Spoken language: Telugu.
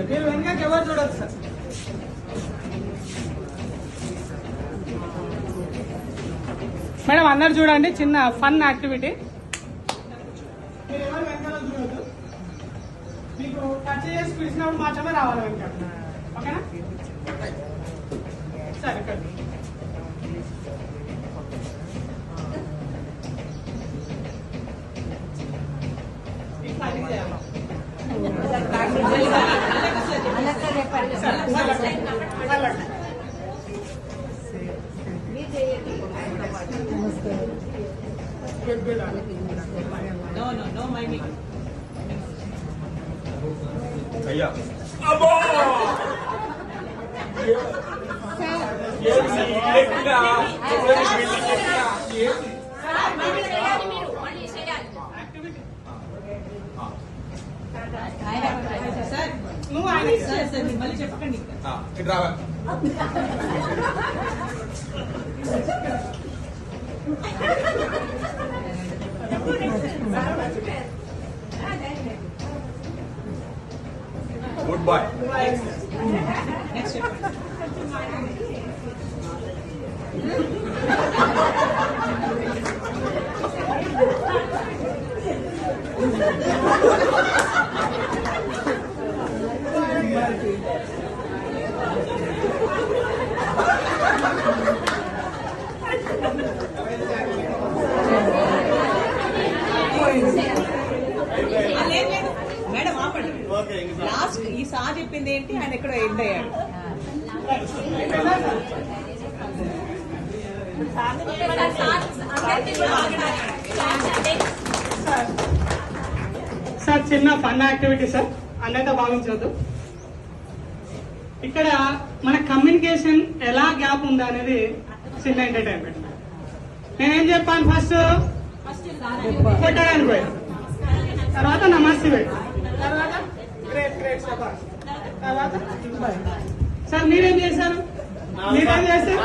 మీరు వెనక ఎవరు చూడొచ్చు సార్. మేడం అందరు చూడండి, చిన్న ఫన్ యాక్టివిటీ. మీరు ఎవరు వెనకాల చూడొద్దు, మీకు టచ్ చేసి పిలిచినప్పుడు మాత్రమే రావాలి వెనకాల. ఓకేనా? సరే ఇక్కడ అయ్యా నువ్వు మళ్ళీ చెప్పకండి. Good boy. మేడం ఆపండి. లాస్ట్ ఈ సార్ చెప్పింది ఏంటి, ఆయన ఎక్కడో ఎండ్ అయ్యాడు. సార్ చిన్న ఫన్ యాక్టివిటీ సార్, అన్నైతే భావించవద్దు. ఇక్కడ మన కమ్యూనికేషన్ ఎలా గ్యాప్ ఉందా అనేది చిన్న ఎంటర్టైన్మెంట్. నేనేం చెప్పాను, ఫస్ట్ కొట్టడానికి పోయి, తర్వాత నమస్తే పెట్టు, తర్వాత గ్రేట్ గ్రేట్ శభాష్, తర్వాత సార్ మీరేం చేశారు, మీరేం చేశారు.